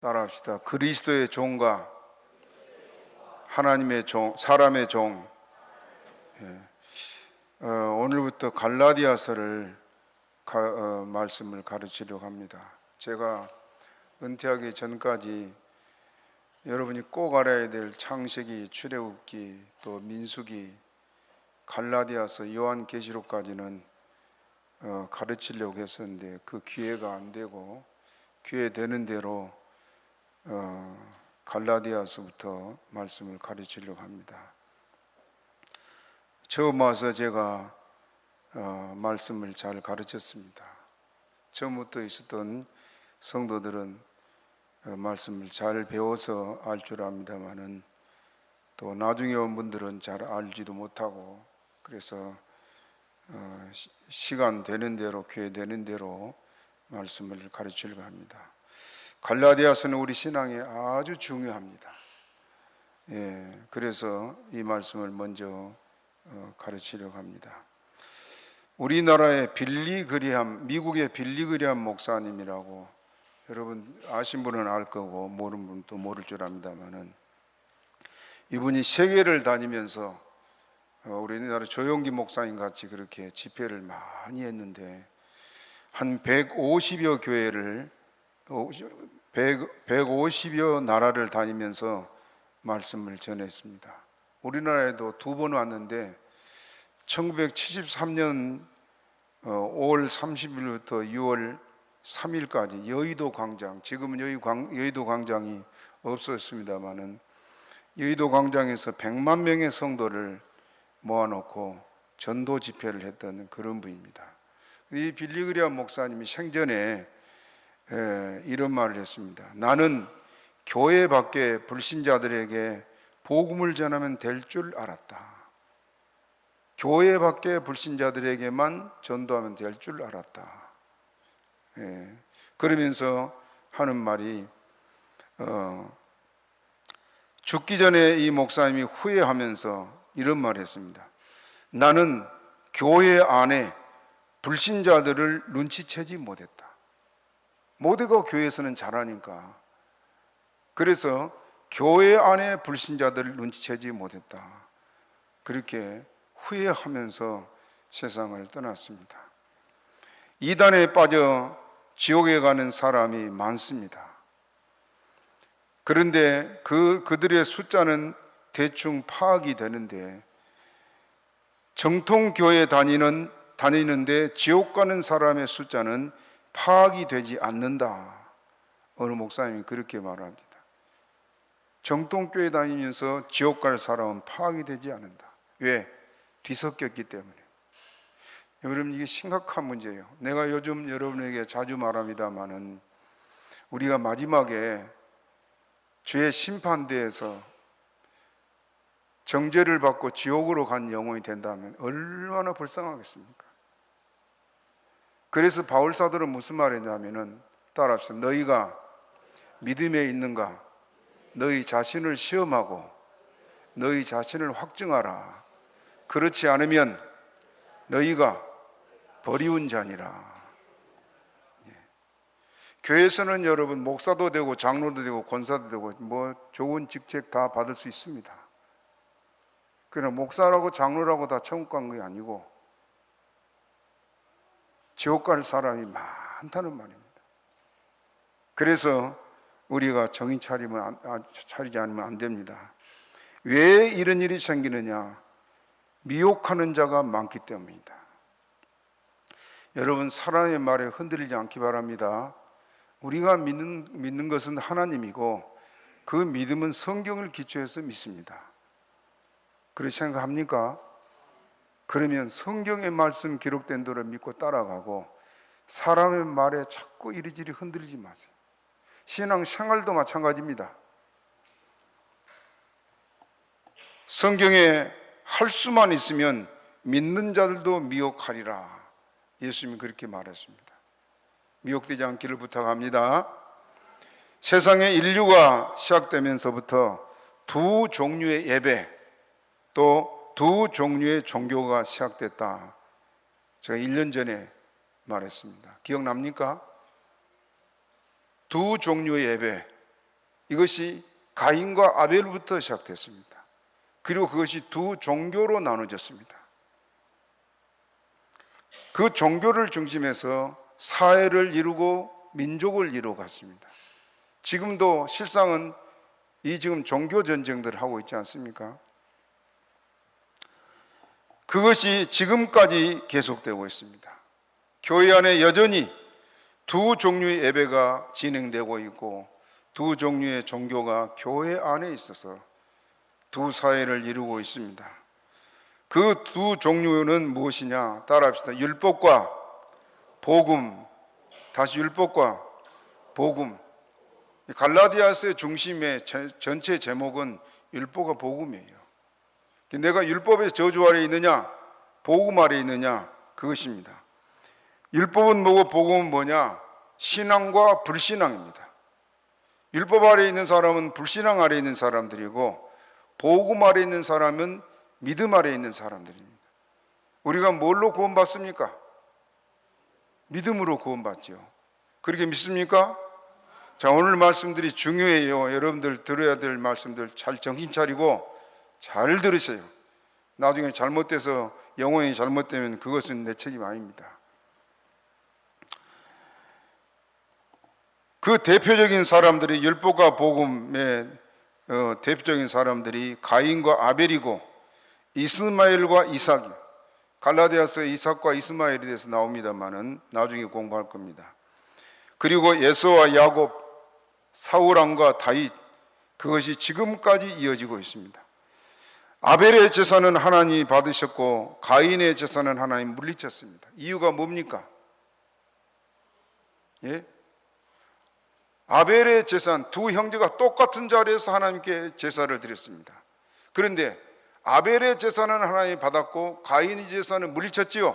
따라합시다. 그리스도의 종과 하나님의 종, 사람의 종. 오늘부터 갈라디아서를 말씀을 가르치려고 합니다. 제가 은퇴하기 전까지 여러분이 꼭 알아야 될 창세기, 출애굽기, 또 민수기, 갈라디아서, 요한계시록까지는 가르치려고 했었는데 그 기회가 안 되고 기회 되는 대로 갈라디아서부터 말씀을 가르치려고 합니다. 처음 와서 제가 말씀을 잘 가르쳤습니다. 처음부터 있었던 성도들은 말씀을 잘 배워서 알 줄 압니다만은 또 나중에 온 분들은 잘 알지도 못하고, 그래서 시간 되는 대로, 기회 되는 대로 말씀을 가르치려고 합니다. 갈라디아서는 우리 신앙에 아주 중요합니다. 그래서 이 말씀을 먼저 가르치려고 합니다. 우리나라의 미국의 빌리 그리함 목사님이라고, 여러분 아신 분은 알 거고 모르는 분은 또 모를 줄 압니다만은, 이분이 세계를 다니면서 우리나라 조용기 목사님 같이 그렇게 집회를 많이 했는데 한 150여 교회를 150여 나라를 다니면서 말씀을 전했습니다. 우리나라에도 2번 왔는데 1973년 5월 30일부터 6월 3일까지 여의도 광장, 지금은 여의도 광장이 없었습니다만은 여의도 광장에서 100만 명의 성도를 모아놓고 전도 집회를 했던 그런 분입니다. 이 빌리 그리함 목사님이 생전에 이런 말을 했습니다. 나는 교회 밖에 불신자들에게 복음을 전하면 될 줄 알았다. 교회 밖에 불신자들에게만 전도하면 될 줄 알았다. 그러면서 하는 말이, 죽기 전에 이 목사님이 후회하면서 이런 말을 했습니다. 나는 교회 안에 불신자들을 눈치채지 못했다. 모두가 교회에서는 잘하니까. 그래서 교회 안에 불신자들을 눈치채지 못했다. 그렇게 후회하면서 세상을 떠났습니다. 이단에 빠져 지옥에 가는 사람이 많습니다. 그런데 그들의 숫자는 대충 파악이 되는데, 정통교회 다니는데 지옥 가는 사람의 숫자는 파악이 되지 않는다. 어느 목사님이 그렇게 말합니다. 정통교회 다니면서 지옥 갈 사람은 파악이 되지 않는다. 왜? 뒤섞였기 때문에. 여러분, 이게 심각한 문제예요. 내가 요즘 여러분에게 자주 말합니다마는, 우리가 마지막에 죄의 심판대에서 정죄를 받고 지옥으로 간 영혼이 된다면 얼마나 불쌍하겠습니까? 그래서 바울 사도는 무슨 말했냐면은, 따라합시다. 너희가 믿음에 있는가? 너희 자신을 시험하고 너희 자신을 확증하라. 그렇지 않으면 너희가 버리운 자니라. 교회에서는 여러분 목사도 되고 장로도 되고 권사도 되고 뭐 좋은 직책 다 받을 수 있습니다. 그러나 목사라고 장로라고 다 천국 간 게 아니고 지옥 갈 사람이 많다는 말입니다. 그래서 우리가 정신 차리지 않으면 안 됩니다. 왜 이런 일이 생기느냐? 미혹하는 자가 많기 때문입니다. 여러분, 사람의 말에 흔들리지 않기 바랍니다. 우리가 믿는 것은 하나님이고 그 믿음은 성경을 기초해서 믿습니다. 그렇게 생각합니까? 그러면 성경의 말씀 기록된 대로 믿고 따라가고, 사람의 말에 자꾸 이리저리 흔들리지 마세요. 신앙 생활도 마찬가지입니다. 성경에 할 수만 있으면 믿는 자들도 미혹하리라. 예수님이 그렇게 말했습니다. 미혹되지 않기를 부탁합니다. 세상의 인류가 시작되면서부터 두 종류의 예배, 또 두 종류의 종교가 시작됐다. 제가 1년 전에 말했습니다. 기억납니까? 두 종류의 예배, 이것이 가인과 아벨부터 시작됐습니다. 그리고 그것이 두 종교로 나눠졌습니다. 그 종교를 중심해서 사회를 이루고 민족을 이루어 갔습니다. 지금도 실상은 이 지금 종교 전쟁들을 하고 있지 않습니까? 그것이 지금까지 계속되고 있습니다. 교회 안에 여전히 두 종류의 예배가 진행되고 있고 두 종류의 종교가 교회 안에 있어서 두 사회를 이루고 있습니다. 그 두 종류는 무엇이냐? 따라합시다. 율법과 복음. 다시 율법과 복음. 갈라디아서의 중심의 전체 제목은 율법과 복음이에요. 내가 율법의 저주 아래 있느냐 복음 아래 있느냐 그것입니다. 율법은 뭐고 복음은 뭐냐? 신앙과 불신앙입니다. 율법 아래 있는 사람은 불신앙 아래 있는 사람들이고 복음 아래 있는 사람은 믿음 아래 있는 사람들입니다. 우리가 뭘로 구원받습니까? 믿음으로 구원받죠. 그렇게 믿습니까? 자, 오늘 말씀들이 중요해요. 여러분들 들어야 될 말씀들 잘 정신 차리고 잘 들으세요. 나중에 잘못돼서 영혼이 잘못되면 그것은 내 책임 아닙니다. 그 대표적인 사람들이 율법과 복음의 대표적인 사람들이 가인과 아벨이고 이스마엘과 이삭이, 갈라디아서 이삭과 이스마엘에 대해서 나옵니다만은 나중에 공부할 겁니다. 그리고 에서와 야곱, 사울왕과 다윗, 그것이 지금까지 이어지고 있습니다. 아벨의 제사는 하나님이 받으셨고 가인의 제사는 하나님 물리쳤습니다. 이유가 뭡니까? 예? 아벨의 제사는 두 형제가 똑같은 자리에서 하나님께 제사를 드렸습니다. 그런데 아벨의 제사는 하나님이 받았고 가인의 제사는 물리쳤지요.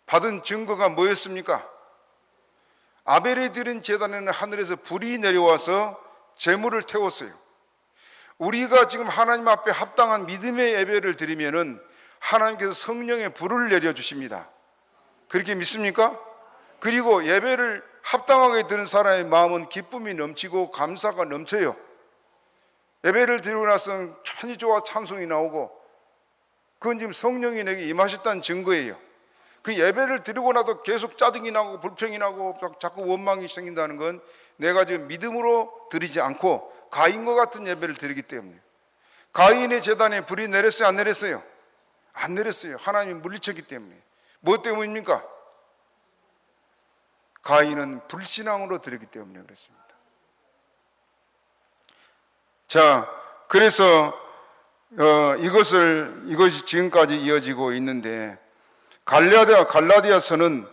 받은 증거가 뭐였습니까? 아벨이 드린 제단에는 하늘에서 불이 내려와서 제물을 태웠어요. 우리가 지금 하나님 앞에 합당한 믿음의 예배를 드리면은 하나님께서 성령의 불을 내려주십니다. 그렇게 믿습니까? 그리고 예배를 합당하게 드는 사람의 마음은 기쁨이 넘치고 감사가 넘쳐요. 예배를 드리고 나서 편히 좋아 찬송이 나오고 그건 지금 성령이 내게 임하셨다는 증거예요. 그 예배를 드리고 나도 계속 짜증이 나고 불평이 나고 자꾸 원망이 생긴다는 건 내가 지금 믿음으로 드리지 않고 가인과 같은 예배를 드리기 때문에. 가인의 제단에 불이 내렸어요? 안 내렸어요? 안 내렸어요. 하나님이 물리쳤기 때문에. 뭐 때문입니까? 가인은 불신앙으로 드렸기 때문에 그렇습니다. 자, 그래서 이것이 지금까지 이어지고 있는데 갈라디아서는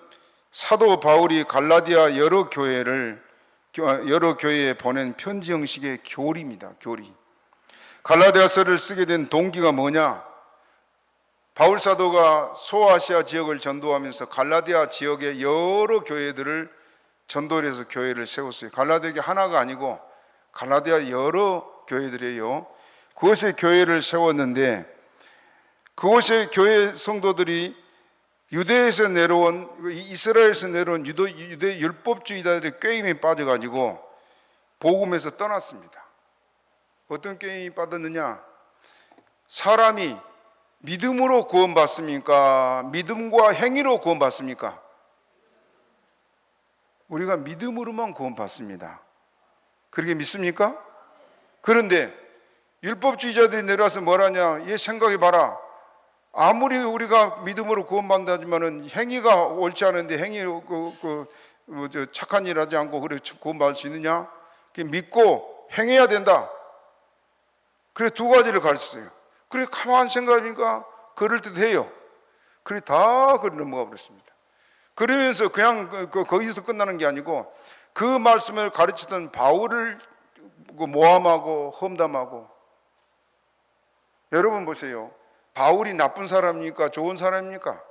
사도 바울이 갈라디아 여러 교회에 보낸 편지 형식의 교리입니다. 교리. 갈라디아서를 쓰게 된 동기가 뭐냐? 바울 사도가 소아시아 지역을 전도하면서 갈라디아 지역의 여러 교회들을 전도를 해서 교회를 세웠어요. 갈라디아가 하나가 아니고 갈라디아 여러 교회들이에요. 그곳에 교회를 세웠는데 그곳의 교회 성도들이 유대에서 내려온 이스라엘에서 내려온 유대 율법주의자들의 꾀임에 빠져가지고 복음에서 떠났습니다. 어떤 꾀임이 빠졌느냐? 사람이 믿음으로 구원받습니까? 믿음과 행위로 구원받습니까? 우리가 믿음으로만 구원받습니다. 그렇게 믿습니까? 그런데 율법주의자들이 내려와서 뭐라냐? 얘 생각해봐라. 아무리 우리가 믿음으로 구원받는다지만은 행위가 옳지 않은데 착한 일 하지 않고 그래 구원받을 수 있느냐? 믿고 행해야 된다. 그래 두 가지를 가르쳤어요. 그래 가만 생각하니까 그럴듯해요. 그래 다 그래 넘어가 버렸습니다. 그러면서 그냥 거기서 끝나는 게 아니고 그 말씀을 가르치던 바울을 모함하고 험담하고. 여러분 보세요. 바울이 나쁜 사람입니까? 좋은 사람입니까?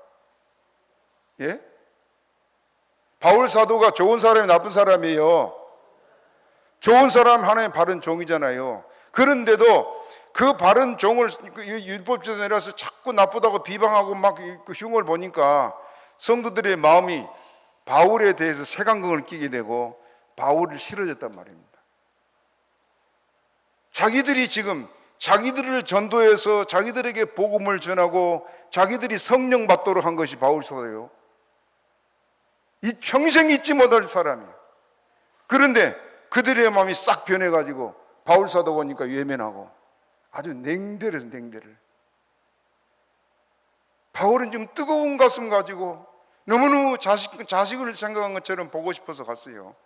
예? 바울 사도가 좋은 사람이 나쁜 사람이에요. 좋은 사람 하나의 바른 종이잖아요. 그런데도 그 바른 종을 율법주의자 내려서 자꾸 나쁘다고 비방하고 막 그 흉을 보니까 성도들의 마음이 바울에 대해서 색안경을 끼게 되고 바울을 싫어졌단 말입니다. 자기들이 지금 자기들을 전도해서 자기들에게 복음을 전하고 자기들이 성령 받도록 한 것이 바울 사도예요. 이 평생 잊지 못할 사람이에요. 그런데 그들의 마음이 싹 변해가지고 바울 사도가 오니까 외면하고 아주 냉대를 냉대를. 바울은 좀 뜨거운 가슴 가지고 너무너무 자식을 생각한 것처럼 보고 싶어서 갔어요.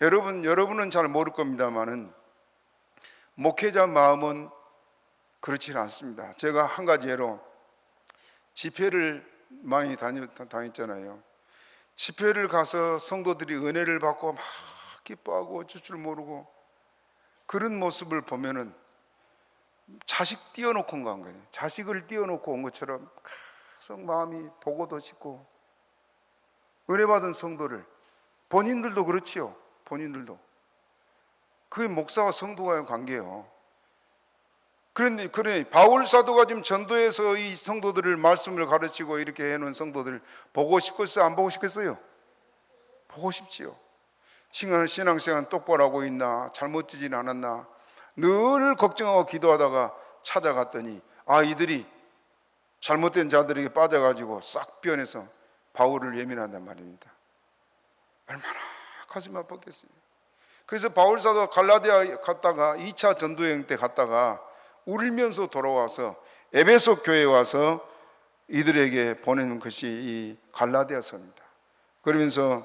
여러분은 잘 모를 겁니다만은 목회자 마음은 그렇지 않습니다. 제가 한 가지 예로 집회를 많이 다녔잖아요. 집회를 가서 성도들이 은혜를 받고 막 기뻐하고 어쩔 줄 모르고 그런 모습을 보면은 자식 띄워놓고 간 거예요. 자식을 띄워놓고 온 것처럼 계속 마음이 보고도 싶고, 은혜 받은 성도를, 본인들도 그렇지요. 본인들도 그게 목사와 성도와의 관계예요. 그런데 바울 사도가 지금 전도해서 이 성도들을 말씀을 가르치고 이렇게 해놓은 성도들 보고 싶겠어요? 안 보고 싶겠어요? 보고 싶지요. 신앙생활 똑바로 하고 있나, 잘못되진 않았나 늘 걱정하고 기도하다가 찾아갔더니 이들이 잘못된 자들에게 빠져가지고 싹 변해서 바울을 예민한단 말입니다. 얼마나 가슴 아팠겠어요. 그래서 바울 사도가 갈라디아 갔다가 2차 전도여행 때 갔다가 울면서 돌아와서 에베소 교회에 와서 이들에게 보내는 것이 이 갈라디아서입니다. 그러면서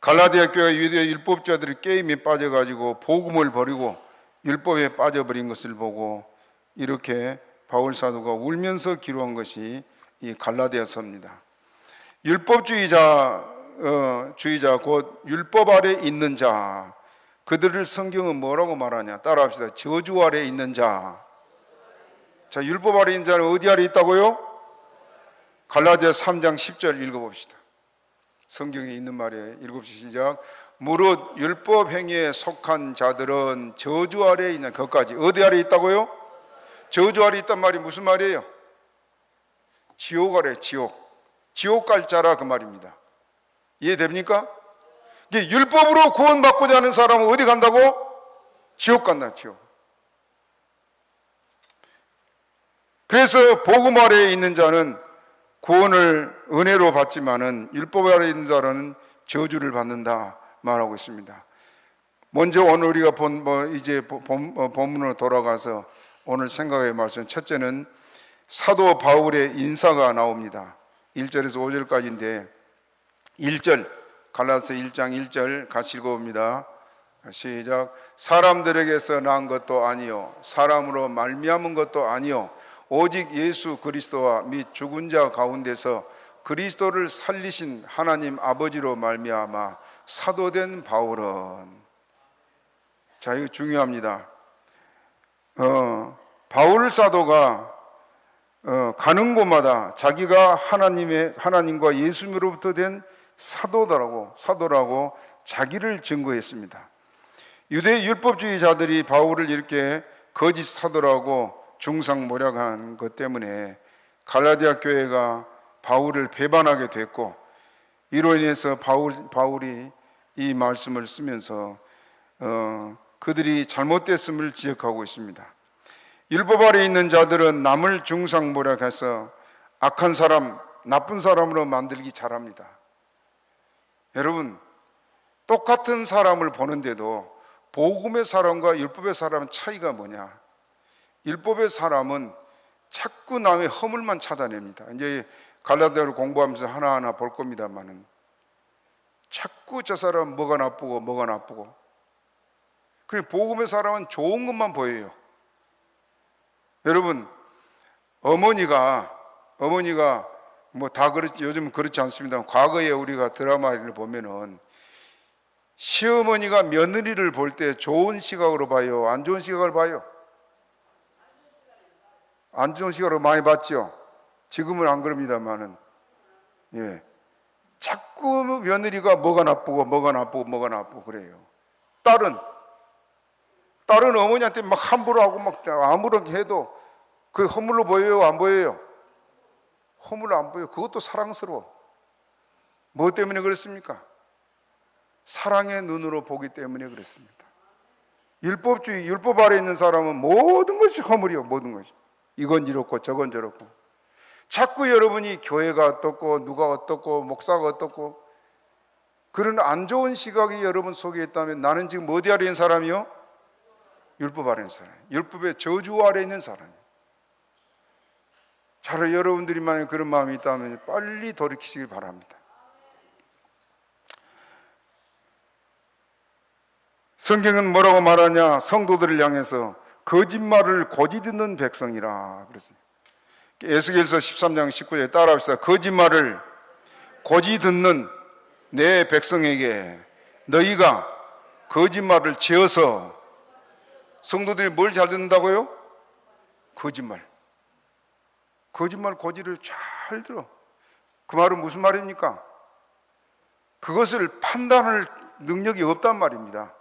갈라디아 교회 유대 율법자들이 게임에 빠져가지고 복음을 버리고 율법에 빠져버린 것을 보고 이렇게 바울 사도가 울면서 기록한 것이 이 갈라디아서입니다. 율법주의자 곧 율법 아래 있는 자, 그들을 성경은 뭐라고 말하냐? 따라합시다. 저주 아래 있는 자. 자, 율법 아래 있는 자는 어디 아래 있다고요? 갈라디아 3장 10절 읽어봅시다. 성경에 있는 말이에요. 읽읍시다. 시작. 무릇 율법 행위에 속한 자들은 저주 아래 있는, 것까지 어디 아래 있다고요? 저주 아래 있단 말이 무슨 말이에요? 지옥 아래, 지옥 갈 자라 그 말입니다. 이해됩니까? 율법으로 구원받고자 하는 사람은 어디 간다고? 지옥 간다, 지옥. 그래서 복음 아래에 있는 자는 구원을 은혜로 받지만은 율법 아래에 있는 자는 저주를 받는다 말하고 있습니다. 먼저 오늘 우리가 이제 본문으로 돌아가서 오늘 생각의 말씀, 첫째는 사도 바울의 인사가 나옵니다. 1절에서 5절까지인데 1절, 갈라디아서 1장 1절 같이 읽어봅니다. 시작. 사람들에게서 난 것도 아니요 사람으로 말미암은 것도 아니요 오직 예수 그리스도와 및 죽은 자 가운데서 그리스도를 살리신 하나님 아버지로 말미암아 사도된 바울은. 자, 이거 중요합니다. 바울 사도가 가는 곳마다 자기가 하나님과 예수님으로부터 된 사도라고 자기를 증거했습니다. 유대 율법주의자들이 바울을 이렇게 거짓 사도라고 중상모략한 것 때문에 갈라디아 교회가 바울을 배반하게 됐고, 이로 인해서 바울이 이 말씀을 쓰면서 그들이 잘못됐음을 지적하고 있습니다. 율법 아래 있는 자들은 남을 중상모략해서 악한 사람, 나쁜 사람으로 만들기 잘합니다. 여러분, 똑같은 사람을 보는데도 복음의 사람과 율법의 사람은 차이가 뭐냐? 율법의 사람은 자꾸 남의 허물만 찾아냅니다. 이제 갈라디아를 공부하면서 하나하나 볼 겁니다만은 자꾸 저 사람은 뭐가 나쁘고. 그리고 복음의 사람은 좋은 것만 보여요. 여러분, 어머니가 뭐 다 그렇지, 요즘은 그렇지 않습니다. 과거에 우리가 드라마를 보면은 시어머니가 며느리를 볼 때 좋은 시각으로 봐요? 안 좋은 시각으로 봐요? 안 좋은 시각으로 많이 봤죠? 지금은 안 그럽니다만은, 예. 자꾸 며느리가 뭐가 나쁘고 그래요. 딸은 어머니한테 막 함부로 하고 막 아무렇게 해도 그 허물로 보여요? 안 보여요? 허물로 안 보여요. 그것도 사랑스러워. 뭐 때문에 그렇습니까? 사랑의 눈으로 보기 때문에 그렇습니다. 율법주의, 율법 아래 있는 사람은 모든 것이 허물이요. 모든 것이. 이건 이렇고 저건 저렇고. 자꾸 여러분이 교회가 어떻고 누가 어떻고 목사가 어떻고 그런 안 좋은 시각이 여러분 속에 있다면 나는 지금 어디 아래 있는 사람이요? 율법 아래 있는 사람. 율법의 저주 아래 있는 사람이요. 차라리 여러분들이 만약 그런 마음이 있다면 빨리 돌이키시길 바랍니다. 성경은 뭐라고 말하냐? 성도들을 향해서 거짓말을 고지 듣는 백성이라 그랬어요. 에스겔서 13장 19절에 따라합시다. 거짓말을 고지 듣는 내 백성에게 너희가 거짓말을 지어서. 성도들이 뭘 잘 듣는다고요? 거짓말. 거짓말 고지를 잘 들어. 그 말은 무슨 말입니까? 그것을 판단할 능력이 없단 말입니다.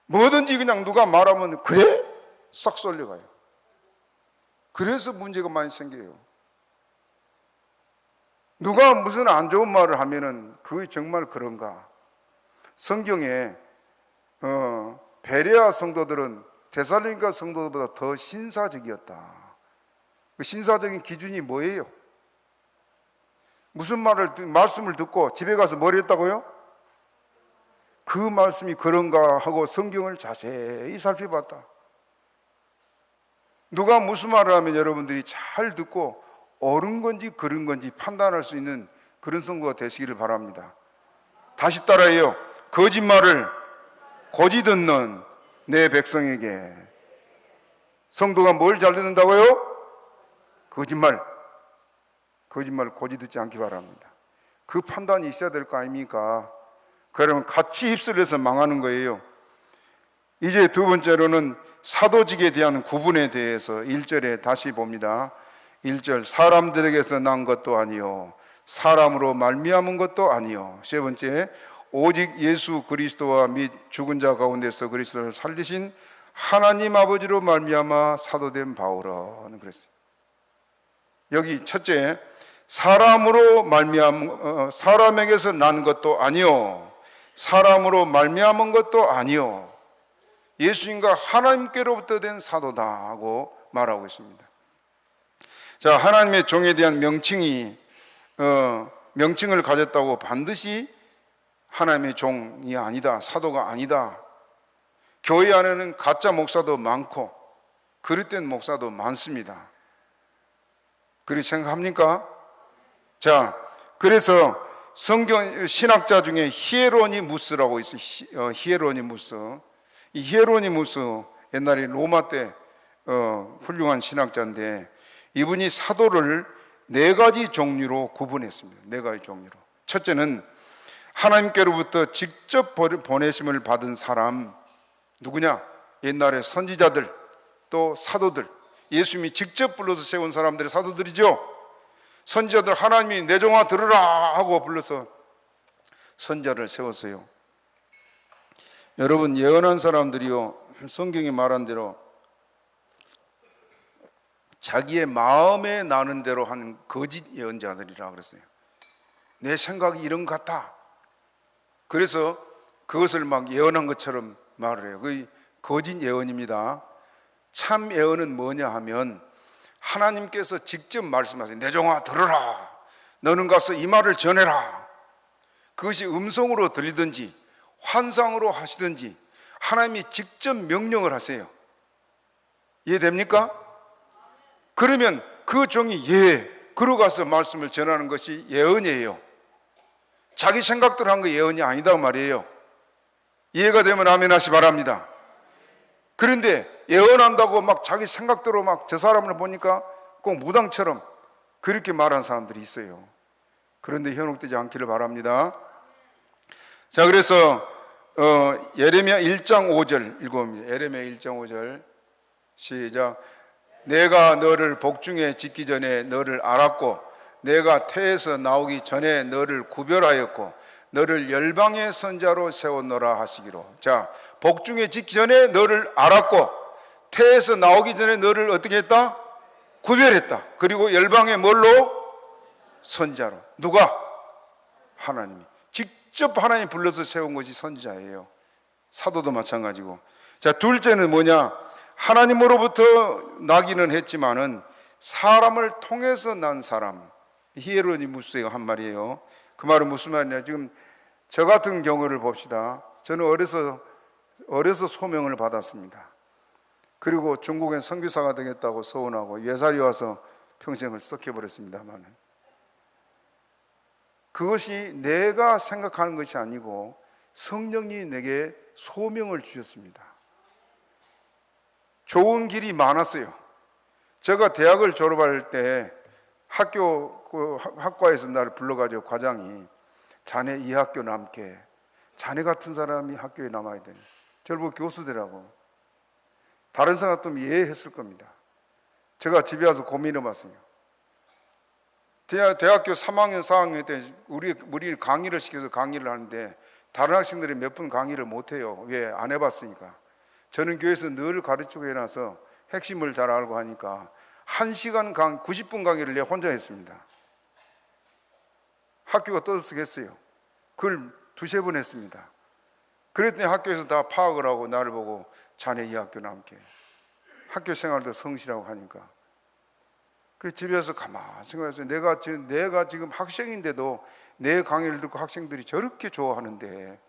뭐든지 그냥 누가 말하면 그래? 싹 쏠려가요. 그래서 문제가 많이 생겨요. 누가 무슨 안 좋은 말을 하면은 그게 정말 그런가? 성경에 베레아 성도들은 데살로니가 성도들보다 더 신사적이었다. 그 신사적인 기준이 뭐예요? 무슨 말씀을 듣고 집에 가서 뭘 했다고요? 그 말씀이 그런가 하고 성경을 자세히 살펴봤다. 누가 무슨 말을 하면 여러분들이 잘 듣고 옳은 건지 그른 건지 판단할 수 있는 그런 성도가 되시기를 바랍니다. 다시 따라해요. 거짓말을 고지 듣는 내 백성에게. 성도가 뭘 잘 듣는다고요? 거짓말 고지 듣지 않기 바랍니다. 그 판단이 있어야 될 거 아닙니까? 그러면 같이 휩쓸려서 망하는 거예요. 이제 두 번째로는 사도직에 대한 구분에 대해서 1절에 다시 봅니다. 1절, 사람들에게서 난 것도 아니요 사람으로 말미암은 것도 아니요. 세 번째, 오직 예수 그리스도와 및 죽은 자 가운데서 그리스도를 살리신 하나님 아버지로 말미암아 사도된 바울은 그랬어요. 여기 첫째, 사람으로 사람에게서 난 것도 아니요 사람으로 말미암은 것도 아니요 예수님과 하나님께로부터 된 사도다 하고 말하고 있습니다. 자, 하나님의 종에 대한 명칭을 가졌다고 반드시 하나님의 종이 아니다, 사도가 아니다. 교회 안에는 가짜 목사도 많고 그릇된 목사도 많습니다. 그렇게 생각합니까? 자, 그래서 성경 신학자 중에 히에로니무스라고 있어요. 히에로니무스. 이 히에로니무스 옛날에 로마 때 훌륭한 신학자인데 이분이 사도를 네 가지 종류로 구분했습니다. 네 가지 종류로. 첫째는 하나님께로부터 직접 보내심을 받은 사람. 누구냐? 옛날에 선지자들 또 사도들. 예수님이 직접 불러서 세운 사람들이 사도들이죠. 선지자들 하나님이 내 종아 들으라 하고 불러서 선지자를 세웠어요. 여러분, 예언한 사람들이요, 성경이 말한 대로 자기의 마음에 나는 대로 하는 거짓 예언자들이라 그랬어요. 내 생각이 이런 것 같아. 그래서 그것을 막 예언한 것처럼 말을 해요. 그게 거짓 예언입니다. 참 예언은 뭐냐 하면 하나님께서 직접 말씀하세요. 내 종아 들으라. 너는 가서 이 말을 전해라. 그것이 음성으로 들리든지 환상으로 하시든지 하나님이 직접 명령을 하세요. 이해됩니까? 그러면 그 종이 그러고 가서 말씀을 전하는 것이 예언이에요. 자기 생각대로 한 거 예언이 아니다 말이에요. 이해가 되면 아멘 하시 바랍니다. 그런데 예언한다고 막 자기 생각대로 막 저 사람을 보니까 꼭 무당처럼 그렇게 말하는 사람들이 있어요. 그런데 현혹되지 않기를 바랍니다. 자, 그래서 예레미야 1장 5절 읽어봅니다. 예레미야 1장 5절 시작. 내가 너를 복중에 짓기 전에 너를 알았고 내가 태에서 나오기 전에 너를 구별하였고 너를 열방의 선자로 세웠노라 하시기로. 자, 복중에 짓기 전에 너를 알았고 태에서 나오기 전에 너를 어떻게 했다? 구별했다. 그리고 열방의 뭘로? 선자로. 누가? 하나님이. 직접 하나님이 불러서 세운 것이 선지자예요. 사도도 마찬가지고. 자, 둘째는 뭐냐? 하나님으로부터 나기는 했지만은 사람을 통해서 난 사람. 히에로니무스가 한 말이에요. 그 말은 무슨 말이냐? 지금 저 같은 경우를 봅시다. 저는 어려서 소명을 받았습니다. 그리고 중국엔 선교사가 되겠다고 서운하고 예살이 와서 평생을 썩혀버렸습니다만, 그것이 내가 생각하는 것이 아니고 성령이 내게 소명을 주셨습니다. 좋은 길이 많았어요. 제가 대학을 졸업할 때 학과에서 나를 불러가지고 과장이, 자네 이 학교 남게, 자네 같은 사람이 학교에 남아야 되네. 저를 보고 교수되라고. 다른 사람 같으면 이해했을 겁니다. 제가 집에 와서 고민해 봤어요. 대학교 3학년, 4학년 때 우리 강의를 시켜서 강의를 하는데 다른 학생들이 몇 분 강의를 못해요. 왜? 안 해봤으니까. 저는 교회에서 늘 가르치고 해놔서 핵심을 잘 알고 하니까 1시간 90분 강의를 내가 혼자 했습니다. 학교가 떠들썩했어요. 그걸 2-3번 했습니다. 그랬더니 학교에서 다 파악을 하고 나를 보고, 자네 이 학교 남게, 학교 생활도 성실하고 하니까. 그 집에서 가만히 생각해서 내가 지금 학생인데도 내 강의를 듣고 학생들이 저렇게 좋아하는데,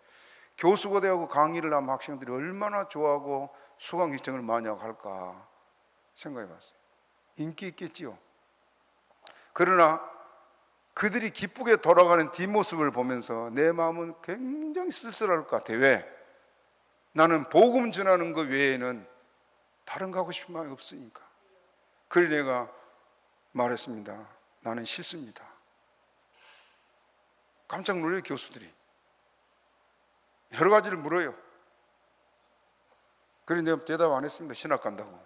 교수가 되고 강의를 하면 학생들이 얼마나 좋아하고 수강 신청을 많이 하고 할까 생각해 봤어요. 인기 있겠지요. 그러나 그들이 기쁘게 돌아가는 뒷모습을 보면서 내 마음은 굉장히 쓸쓸할 것 같아요. 왜? 나는 복음 전하는 것 외에는 다른 거 하고 싶은 마음이 없으니까. 그래 내가 말했습니다. 나는 싫습니다. 깜짝 놀라요. 교수들이 여러 가지를 물어요. 그래 내가 대답 안 했습니다. 신학 간다고.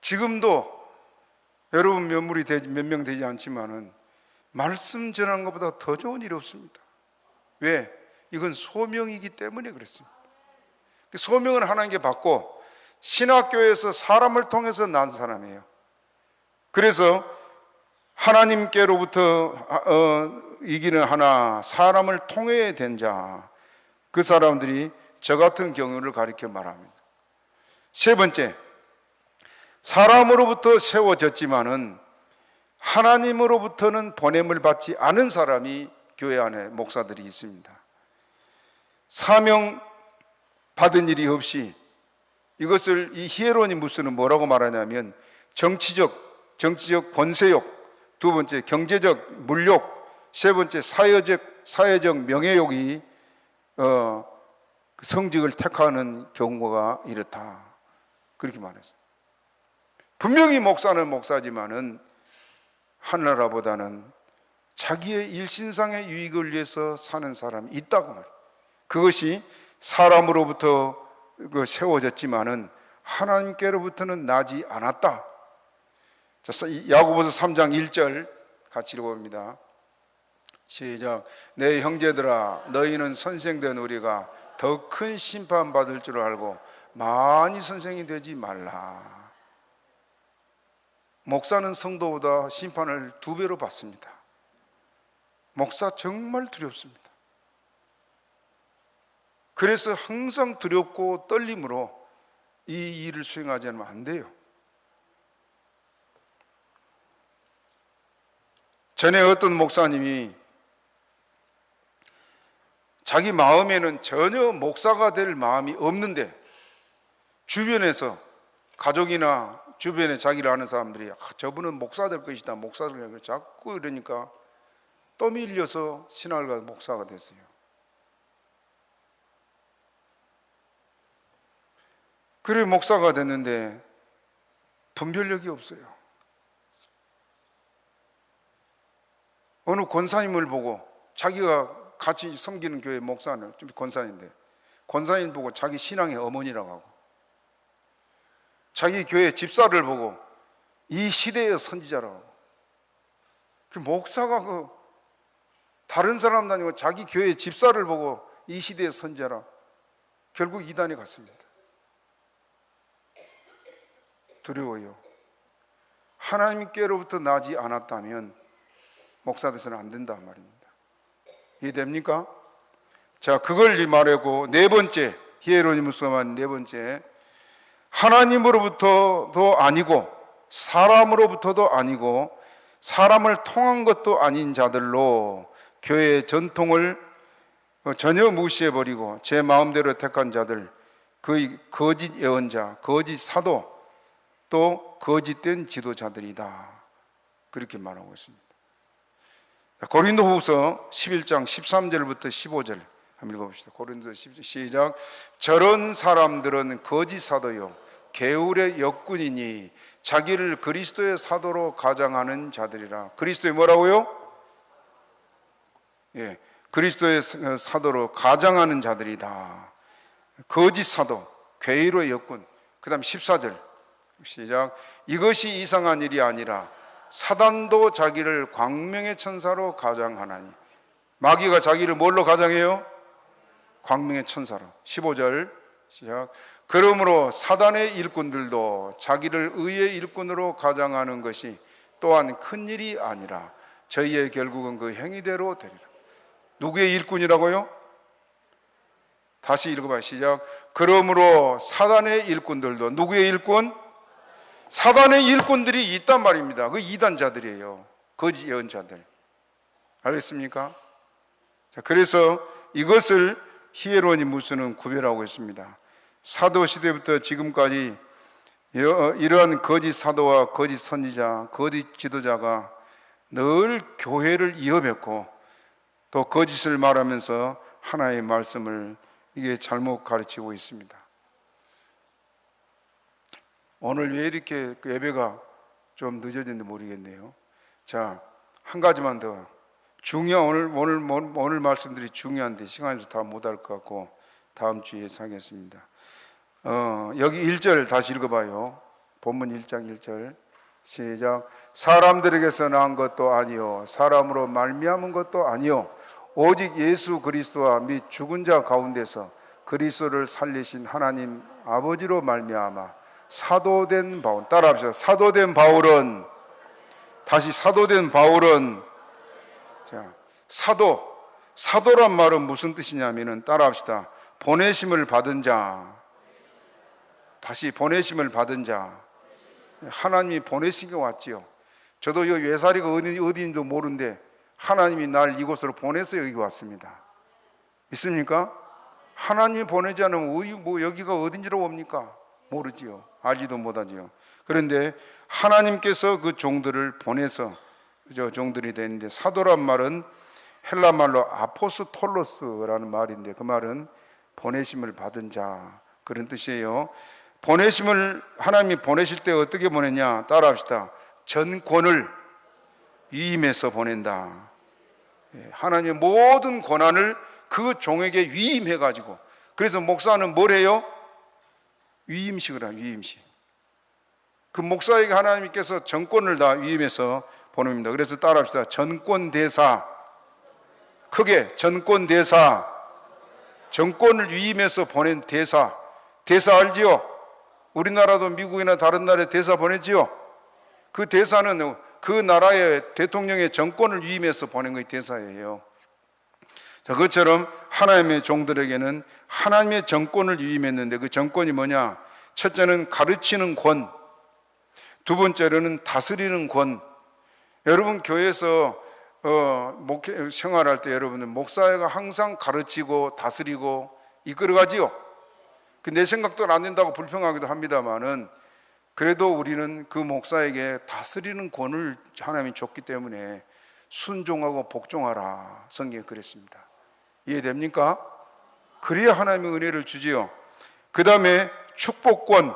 지금도 여러분 몇 명 되지 않지만은 말씀 전하는 것보다 더 좋은 일이 없습니다. 왜? 이건 소명이기 때문에 그렇습니다. 소명은 하나님께 받고 신학교에서 사람을 통해서 난 사람이에요. 그래서 하나님께로부터 이기는 하나, 사람을 통해 된 자, 그 사람들이 저 같은 경우를 가리켜 말합니다. 세 번째, 사람으로부터 세워졌지만은 하나님으로부터는 보냄을 받지 않은 사람이 교회 안에 목사들이 있습니다. 사명 받은 일이 없이, 이것을 이 히에로니무스는 뭐라고 말하냐면 정치적 권세욕, 두 번째 경제적 물욕, 세 번째 사회적 명예욕이 성직을 택하는 경우가 이렇다, 그렇게 말했어요. 분명히 목사는 목사지만은 하늘나라보다는 자기의 일신상의 유익을 위해서 사는 사람이 있다고 말해요. 그것이 사람으로부터 세워졌지만은 하나님께로부터는 나지 않았다. 야고보서 3장 1절 같이 읽어봅니다. 시작. 내 형제들아, 너희는 선생된 우리가 더 큰 심판 받을 줄 알고 많이 선생이 되지 말라. 목사는 성도보다 심판을 2배로 받습니다. 목사 정말 두렵습니다. 그래서 항상 두렵고 떨림으로 이 일을 수행하지 않으면 안 돼요. 전에 어떤 목사님이 자기 마음에는 전혀 목사가 될 마음이 없는데 주변에서 가족이나 주변에 자기를 아는 사람들이 저분은 목사 될 것이다, 목사 될 것이다 자꾸 이러니까 떠밀려서 신학을 가서 목사가 됐어요. 그래 목사가 됐는데 분별력이 없어요. 어느 권사님을 보고, 자기가 같이 섬기는 교회 목사는 좀 권사인데 권사님 보고 자기 신앙의 어머니라고 하고, 자기 교회 집사를 보고 이 시대의 선지자라고 하고, 그 목사가 다른 사람도 아니고 자기 교회 집사를 보고 이 시대의 선지자라, 결국 이단에 갔습니다. 두려워요. 하나님께로부터 나지 않았다면 목사 돼서는 안 된다 말입니다. 이해됩니까? 자, 그걸 말하고 네 번째, 히에로니무스만 네 번째, 하나님으로부터도 아니고 사람으로부터도 아니고 사람을 통한 것도 아닌 자들로 교회의 전통을 전혀 무시해버리고 제 마음대로 택한 자들, 그 거짓 예언자, 거짓 사도, 또 거짓된 지도자들이다, 그렇게 말하고 있습니다. 고린도후서 11장 13절부터 15절 한번 읽어봅시다. 고린도서 11장 시작. 저런 사람들은 거짓 사도요 게으르의 역군이니 자기를 그리스도의 사도로 가장하는 자들이라. 그리스도의 뭐라고요? 예, 그리스도의 사도로 가장하는 자들이다. 거짓 사도, 게으르의 역군. 그 다음 14절 시작. 이것이 이상한 일이 아니라 사단도 자기를 광명의 천사로 가장하나니. 마귀가 자기를 뭘로 가장해요? 광명의 천사로. 15절 시작. 그러므로 사단의 일꾼들도 자기를 의의 일꾼으로 가장하는 것이 또한 큰 일이 아니라 저희의 결국은 그 행위대로 되리라. 누구의 일꾼이라고요? 다시 읽어봐요. 시작. 그러므로 사단의 일꾼들도, 누구의 일꾼? 사단의 일꾼들이 있단 말입니다. 그 이단자들이에요. 거짓 예언자들. 알겠습니까? 자, 그래서 이것을 히에로니무스는 구별하고 있습니다. 사도 시대부터 지금까지 이러한 거짓 사도와 거짓 선지자, 거짓 지도자가 늘 교회를 위협했고 또 거짓을 말하면서 하나의 말씀을 이게 잘못 가르치고 있습니다. 오늘 왜 이렇게 예배가 좀 늦어졌는지 모르겠네요. 자, 한 가지만 더. 오늘 말씀들이 중요한데 시간이 다 못할 것 같고 다음 주에 하겠습니다. 여기 1절 다시 읽어봐요. 본문 1장 1절 시작. 사람들에게서 난 것도 아니요 사람으로 말미암은 것도 아니요 오직 예수 그리스도와 및 죽은 자 가운데서 그리스도를 살리신 하나님 아버지로 말미암아 사도된 바울. 따라합시다. 사도된 바울은, 다시 사도된 바울은, 자, 사도란 말은 무슨 뜻이냐면은, 따라합시다. 보내심을 받은 자. 다시 보내심을 받은 자. 하나님이 보내신 게 왔지요. 저도 이 외사리가 어디인지도 모르는데 하나님이 날 이곳으로 보내서 여기 왔습니다. 있습니까? 하나님이 보내지 않으면 뭐 여기가 어딘지로 옵니까? 모르지요. 알지도 못하지요. 그런데 하나님께서 그 종들을 보내서 종들이 되는데, 사도란 말은 헬라 말로 아포스톨로스라는 말인데 그 말은 보내심을 받은 자, 그런 뜻이에요. 보내심을 하나님이 보내실 때 어떻게 보냈냐? 따라합시다. 전권을 위임해서 보낸다. 하나님의 모든 권한을 그 종에게 위임해 가지고, 그래서 목사는 뭘 해요? 위임식을 해요. 위임식. 그 목사에게 하나님께서 전권을 다 위임해서 보냅니다. 그래서 따라합시다. 전권대사. 크게 전권대사. 전권을 위임해서 보낸 대사. 대사 알지요? 우리나라도 미국이나 다른 나라에 대사 보내지요? 그 대사는 그 나라의 대통령의 정권을 위임해서 보낸 것이 대사예요. 자, 그것처럼 하나님의 종들에게는 하나님의 정권을 위임했는데 그 정권이 뭐냐? 첫째는 가르치는 권, 두 번째로는 다스리는 권. 여러분 교회에서 목회 생활할 때 여러분은 목사가 항상 가르치고 다스리고 이끌어가지요. 내 생각도 안 된다고 불평하기도 합니다만은 그래도 우리는 그 목사에게 다스리는 권을 하나님이 줬기 때문에 순종하고 복종하라, 성경에 그랬습니다. 이해됩니까? 그래야 하나님의 은혜를 주지요. 그 다음에 축복권.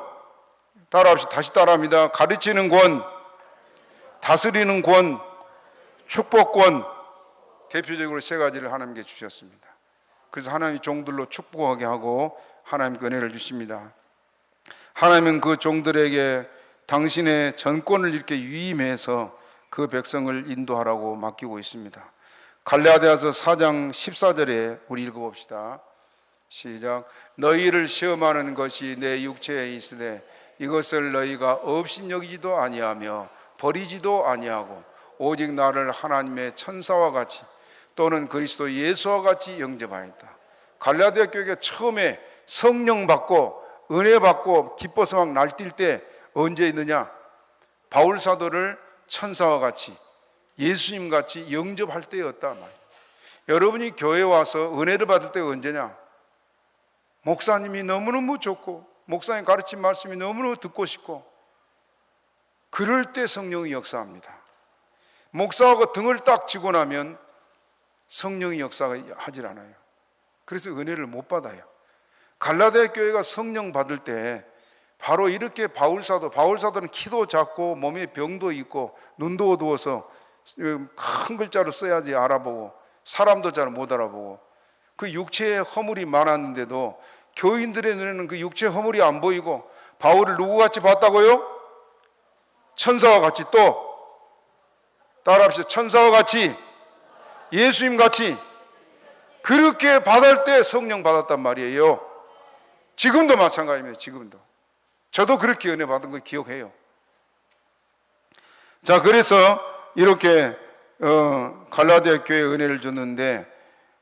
따라합시다. 다시 따라합니다. 가르치는 권, 다스리는 권, 축복권. 대표적으로 세 가지를 하나님께 주셨습니다. 그래서 하나님이 종들로 축복하게 하고 하나님께 은혜를 주십니다. 하나님은 그 종들에게 당신의 전권을 이렇게 위임해서 그 백성을 인도하라고 맡기고 있습니다. 갈라디아서 4장 14절에 우리 읽어봅시다. 시작. 너희를 시험하는 것이 내 육체에 있으되 이것을 너희가 업신여기지도 아니하며 버리지도 아니하고 오직 나를 하나님의 천사와 같이 또는 그리스도 예수와 같이 영접하였다. 갈라디아 교회가 처음에 성령 받고 은혜 받고 기뻐서 막 날뛸 때 언제 있느냐? 바울 사도를 천사와 같이 예수님 같이 영접할 때였다 말이에요. 여러분이 교회에 와서 은혜를 받을 때가 언제냐? 목사님이 너무너무 좋고 목사님 가르친 말씀이 너무너무 듣고 싶고 그럴 때 성령이 역사합니다. 목사하고 등을 딱 쥐고 나면 성령이 역사가 하질 않아요. 그래서 은혜를 못 받아요. 갈라디아 교회가 성령 받을 때 바로 이렇게 바울사도는 키도 작고 몸에 병도 있고 눈도 어두워서 큰 글자로 써야지 알아보고 사람도 잘 못 알아보고 그 육체에 허물이 많았는데도 교인들의 눈에는 그 육체의 허물이 안 보이고 바울을 누구같이 봤다고요? 천사와 같이. 또 따라합시다. 천사와 같이, 예수님 같이 그렇게 받을 때 성령 받았단 말이에요. 지금도 마찬가지입니다. 지금도 저도 그렇게 은혜 받은 거 기억해요. 자, 그래서 이렇게 갈라디아 교회에 은혜를 줬는데,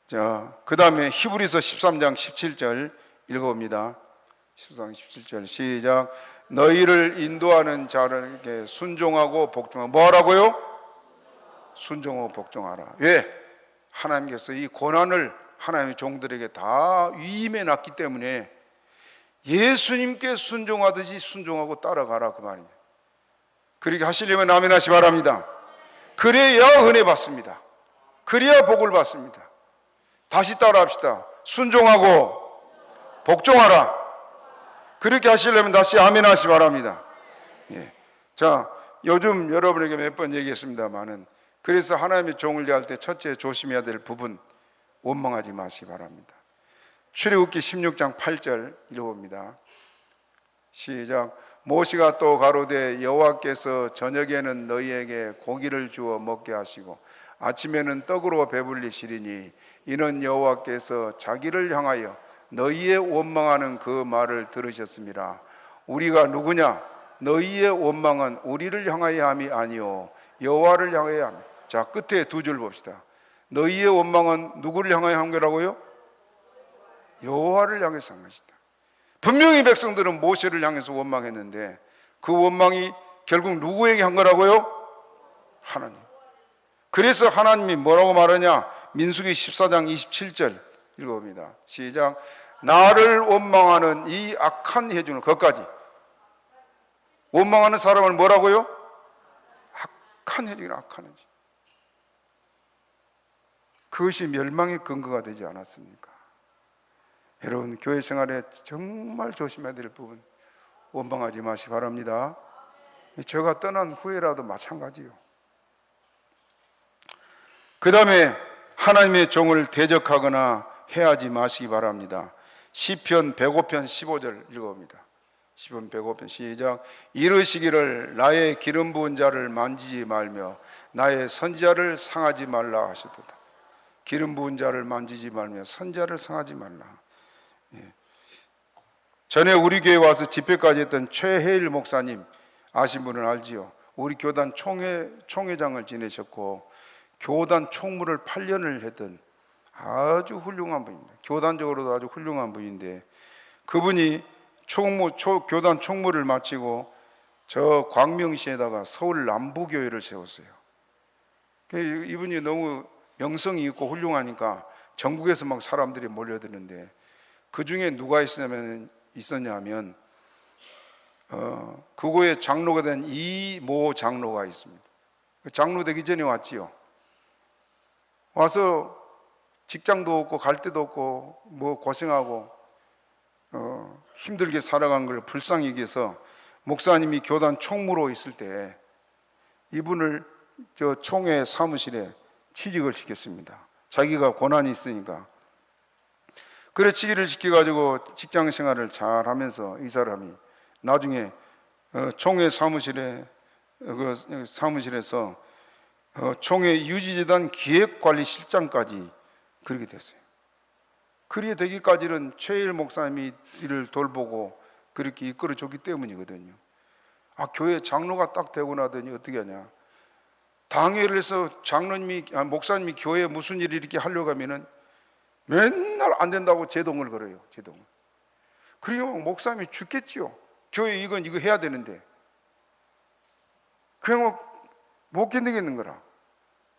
자, 그 다음에 히브리서 13장 17절 읽어봅니다. 13장 17절 시작. 너희를 인도하는 자에게 순종하고 복종하라. 뭐 하라고요? 순종하고 복종하라. 왜? 하나님께서 이 고난을 하나님의 종들에게 다 위임해 놨기 때문에 예수님께 순종하듯이 순종하고 따라가라 그 말입니다. 그렇게 하시려면 아멘 하시 바랍니다. 그래야 은혜 받습니다. 그래야 복을 받습니다. 다시 따라합시다. 순종하고 복종하라. 그렇게 하시려면 다시 아멘 하시 바랍니다. 예. 자, 요즘 여러분에게 몇 번 얘기했습니다만은, 그래서 하나님의 종을 대할 때 첫째 조심해야 될 부분, 원망하지 마시기 바랍니다. 출애굽기 16장 8절 읽어봅니다. 시작. 모시가 또 가로되 여호와께서 저녁에는 너희에게 고기를 주어 먹게 하시고 아침에는 떡으로 배불리시리니 이는 여호와께서 자기를 향하여 너희의 원망하는 그 말을 들으셨습니다. 우리가 누구냐? 너희의 원망은 우리를 향하여 함이 아니요 여호와를 향하여 함. 자, 끝에 두 줄 봅시다. 너희의 원망은 누구를 향하여 한 거라고요? 여호와를 향해서 한 것이다. 분명히 백성들은 모세를 향해서 원망했는데 그 원망이 결국 누구에게 한 거라고요? 하나님. 그래서 하나님이 뭐라고 말하냐? 민수기 14장 27절 읽어봅니다. 시작. 나를 원망하는 이 악한 해주는 것까지. 원망하는 사람을 뭐라고요? 악한 해주는 악한 해주. 그것이 멸망의 근거가 되지 않았습니까? 여러분, 교회 생활에 정말 조심해야 될 부분, 원망하지 마시기 바랍니다. 제가 떠난 후에라도 마찬가지요. 그 다음에 하나님의 종을 대적하거나 해하지 마시기 바랍니다. 시편 105편 15절 읽어봅니다. 시편 105편 시작. 이르시기를 나의 기름 부은 자를 만지지 말며 나의 선지자를 상하지 말라 하셨도다. 기름 부은 자를 만지지 말며 선지자를 상하지 말라. 전에 우리 교회 와서 집회까지 했던 최혜일 목사님 아신 분은 알지요. 우리 교단 총회장을 지내셨고 교단 총무를 8년을 했던 아주 훌륭한 분입니다. 교단적으로도 아주 훌륭한 분인데 그분이 교단 총무를 마치고 저 광명시에다가 서울 남부교회를 세웠어요. 이분이 너무 명성이 있고 훌륭하니까 전국에서 막 사람들이 몰려드는데 그 중에 누가 있었냐면 그거의 장로가 된 이모 장로가 있습니다. 장로 되기 전에 왔지요. 와서 직장도 없고 갈 데도 없고 뭐 고생하고 힘들게 살아간 걸 불쌍히 여겨서 목사님이 교단 총무로 있을 때 이분을 저 총회 사무실에 취직을 시켰습니다. 자기가 고난이 있으니까. 그래 취직을 시켜가지고 직장 생활을 잘 하면서 이 사람이 나중에 총회 사무실에서 총회 유지재단 기획관리실장까지 그렇게 됐어요. 그렇게 되기까지는 최일 목사님이 이를 돌보고 그렇게 이끌어줬기 때문이거든요. 아, 교회 장로가 딱 되고 나더니 어떻게 하냐? 당회를 해서 목사님이 교회에 무슨 일을 이렇게 하려고 하면은 맨날 안 된다고 제동을 걸어요. 제동을. 그리고 목사님이 죽겠지요. 교회 이거 해야 되는데 그냥 못 견디겠는 거라.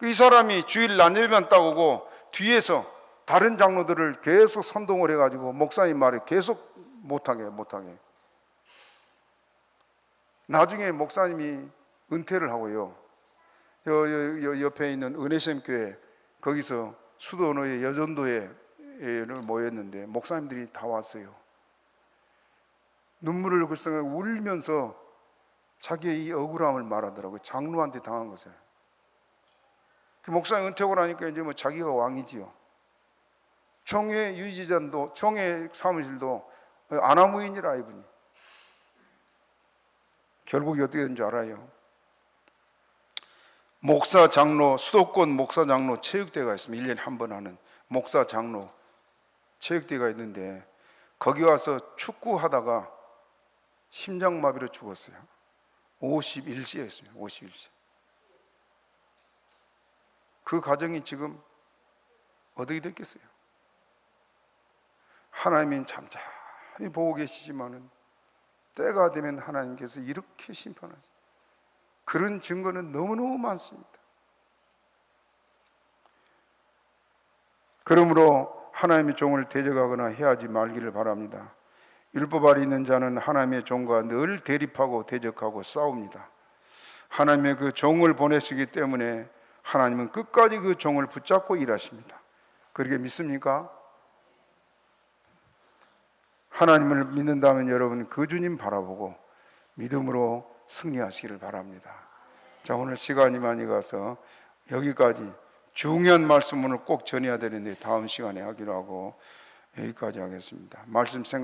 이 사람이 주일 낮예배만 따오고 뒤에서 다른 장로들을 계속 선동을 해가지고 목사님 말에 계속 못하게. 나중에 목사님이 은퇴를 하고요, 옆에 있는 은혜샘 교회, 거기서 수도원의 여전도에 모였는데 목사님들이 다 왔어요. 눈물을 글썽 울면서 자기의 이 억울함을 말하더라고요. 장로한테 당한 것을. 그 목사님 은퇴하고 나니까 이제 자기가 왕이지요. 총회 유지전도, 총회 사무실도 아나무인이라, 이분이. 결국이 어떻게 된 줄 알아요? 목사 장로, 수도권 목사 장로 체육대회가 있습니다. 1년에 한 번 하는 목사 장로 체육대회가 있는데 거기 와서 축구하다가 심장마비로 죽었어요. 51세였어요. 51세. 그 가정이 지금 어떻게 됐겠어요? 하나님은 잠잠히 보고 계시지만은 때가 되면 하나님께서 이렇게 심판하죠. 그런 증거는 너무너무 많습니다. 그러므로 하나님의 종을 대적하거나 해하지 말기를 바랍니다. 율법 아래 있는 자는 하나님의 종과 늘 대립하고 대적하고 싸웁니다. 하나님의 그 종을 보내시기 때문에 하나님은 끝까지 그 종을 붙잡고 일하십니다. 그렇게 믿습니까? 하나님을 믿는다면 여러분 그 주님 바라보고 믿음으로 승리하시기를 바랍니다. 자, 오늘 시간이 많이 가서 여기까지 중요한 말씀을 꼭 전해야 되는데 다음 시간에 하기로 하고 여기까지 하겠습니다. 말씀 생각